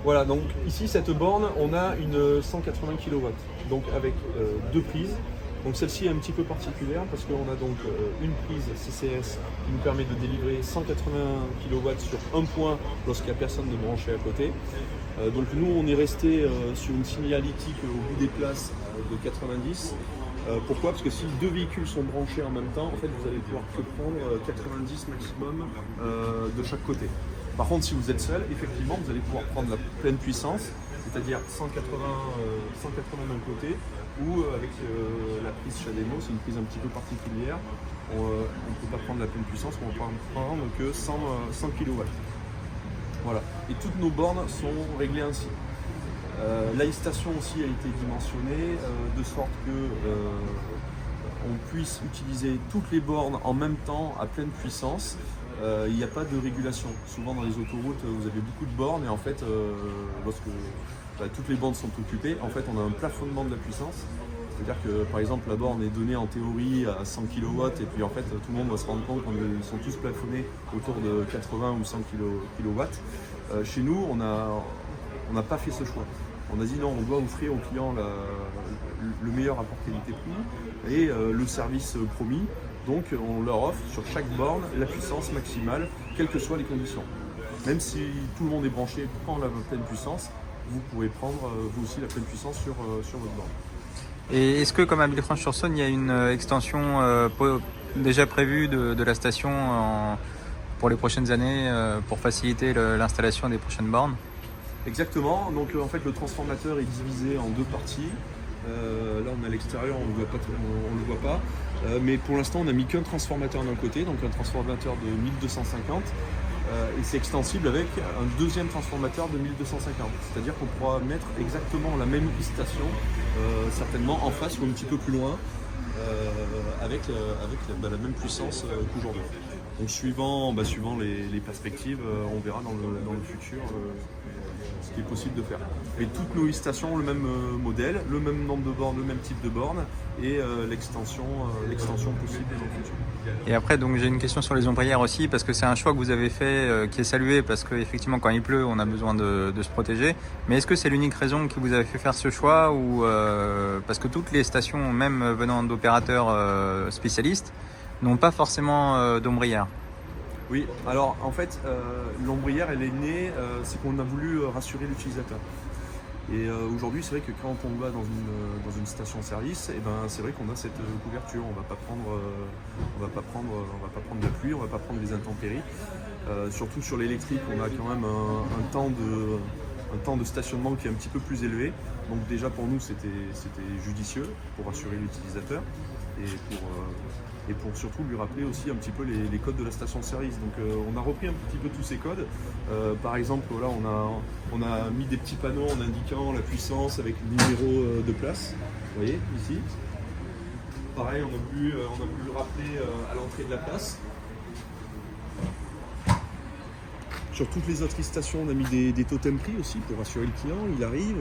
Voilà, donc ici, cette borne, on a une 180 kW, donc avec deux prises. Donc celle-ci est un petit peu particulière parce qu'on a donc une prise CCS qui nous permet de délivrer 180 kW sur un point lorsqu'il n'y a personne de branché à côté. Donc nous, on est resté sur une signalétique au bout des places de 90. Pourquoi? Parce que si deux véhicules sont branchés en même temps, en fait, vous allez pouvoir que prendre 90 maximum de chaque côté. Par contre, si vous êtes seul, effectivement, vous allez pouvoir prendre la pleine puissance, c'est-à-dire 180 d'un côté, ou avec la prise Chademo, c'est une prise un petit peu particulière. On ne peut pas prendre la pleine puissance, on ne peut prendre que 100 kW. Voilà. Et toutes nos bornes sont réglées ainsi. L'A-station aussi a été dimensionnée de sorte que on puisse utiliser toutes les bornes en même temps à pleine puissance. Il n'y a pas de régulation. Souvent dans les autoroutes, vous avez beaucoup de bornes et en fait, lorsque toutes les bornes sont occupées, en fait, on a un plafonnement de la puissance. C'est-à-dire que par exemple, la borne est donnée en théorie à 100 kW et puis en fait, tout le monde va se rendre compte qu'ils sont tous plafonnés autour de 80 ou 100 kW. Chez nous, on n'a pas fait ce choix. On a dit non, on doit offrir aux clients le meilleur rapport qualité-prix et le service promis. Donc on leur offre sur chaque borne la puissance maximale, quelles que soient les conditions. Même si tout le monde est branché, prend la pleine puissance, vous pouvez prendre vous aussi la pleine puissance sur votre borne. Et est-ce que, comme à Villefranche-sur-Saône, il y a une extension déjà prévue de la station pour les prochaines années pour faciliter l'installation des prochaines bornes? Exactement, donc en fait le transformateur est divisé en deux parties. Là on est à l'extérieur, on ne le voit pas. Mais pour l'instant on n'a mis qu'un transformateur d'un côté, donc un transformateur de 1250. Et c'est extensible avec un deuxième transformateur de 1250. C'est-à-dire qu'on pourra mettre exactement la même station, certainement en face ou un petit peu plus loin, avec la même puissance qu'aujourd'hui. Donc suivant les perspectives, on verra dans le futur ce qui est possible de faire. Mais toutes nos stations ont le même modèle, le même nombre de bornes, le même type de bornes et l'extension possible dans le futur. Et après, donc j'ai une question sur les ombrières aussi, parce que c'est un choix que vous avez fait qui est salué, parce qu'effectivement quand il pleut, on a besoin de se protéger. Mais est-ce que c'est l'unique raison qui vous avez fait faire ce choix ou parce que toutes les stations, même venant d'opérateurs spécialistes, n'ont pas forcément d'ombrière? Oui, alors en fait, l'ombrière elle est née, c'est qu'on a voulu rassurer l'utilisateur. Et aujourd'hui, c'est vrai que quand on va dans une station-service, c'est vrai qu'on a cette couverture. On va pas prendre la pluie, on va pas prendre les intempéries. Surtout sur l'électrique, on a quand même un temps de stationnement qui est un petit peu plus élevé. Donc déjà pour nous, c'était judicieux pour rassurer l'utilisateur et pour surtout lui rappeler aussi un petit peu les codes de la station-service. Donc on a repris un petit peu tous ces codes. Par exemple, là on a mis des petits panneaux en indiquant la puissance avec le numéro de place. Vous voyez ici. Pareil, on a pu le rappeler à l'entrée de la place. Sur toutes les autres stations, on a mis des totems prix aussi pour rassurer le client. Il arrive,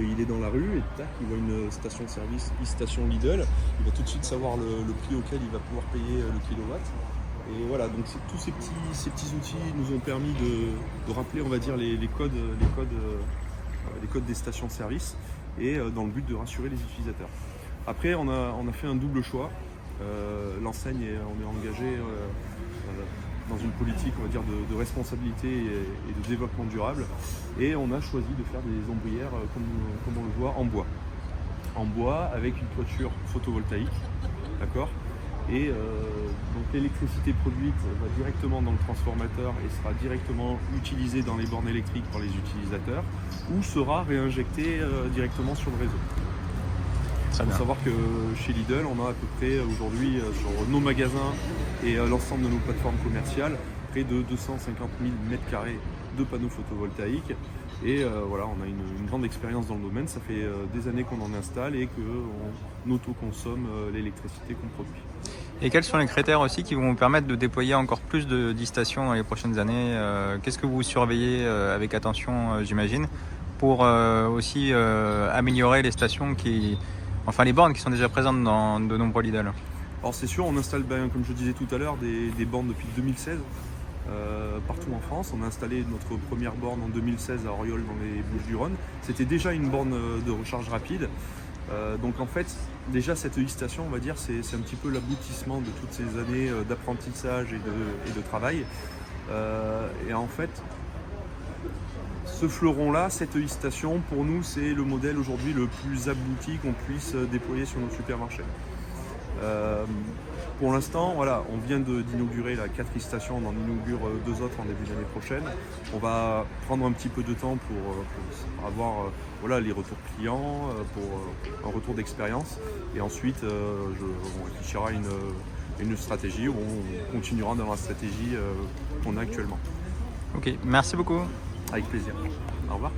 il est dans la rue et tac, il voit une station-service, une station Lidl. Il va tout de suite savoir le prix auquel il va pouvoir payer le kilowatt. Et voilà, donc tous ces petits outils nous ont permis de rappeler, on va dire, les codes des stations-service et dans le but de rassurer les utilisateurs. Après, on a fait un double choix. L'enseigne, on est engagé dans une politique, on va dire, de responsabilité et de développement durable. Et on a choisi de faire des ombrières, comme on le voit, en bois. En bois, avec une toiture photovoltaïque, d'accord. Et donc l'électricité produite va directement dans le transformateur et sera directement utilisée dans les bornes électriques par les utilisateurs, ou sera réinjectée directement sur le réseau. Il faut savoir que chez Lidl, on a à peu près aujourd'hui sur nos magasins et l'ensemble de nos plateformes commerciales, près de 250 000 m² de panneaux photovoltaïques. Et voilà, on a une grande expérience dans le domaine. Ça fait des années qu'on en installe et qu'on autoconsomme l'électricité qu'on produit. Et quels sont les critères aussi qui vont vous permettre de déployer encore plus de stations dans les prochaines années? Qu'est-ce que vous surveillez avec attention, j'imagine, pour aussi améliorer les stations les bornes qui sont déjà présentes dans de nombreux Lidl? Alors c'est sûr, on installe, comme je disais tout à l'heure, des bornes depuis 2016. partout en France. On a installé notre première borne en 2016 à Auriol dans les Bouches-du-Rhône. C'était déjà une borne de recharge rapide. Donc en fait, déjà cette e-station, on va dire, c'est un petit peu l'aboutissement de toutes ces années d'apprentissage et de travail. Et en fait, ce fleuron-là, cette e-station, pour nous, c'est le modèle aujourd'hui le plus abouti qu'on puisse déployer sur nos supermarchés. Pour l'instant, voilà, on vient d'inaugurer 4 e-stations, on en inaugure 2 autres en début d'année prochaine. On va prendre un petit peu de temps pour avoir voilà, les retours clients, pour un retour d'expérience. Et ensuite, on réfléchira à une stratégie où on continuera dans la stratégie qu'on a actuellement. Ok, merci beaucoup. Avec plaisir. Au revoir.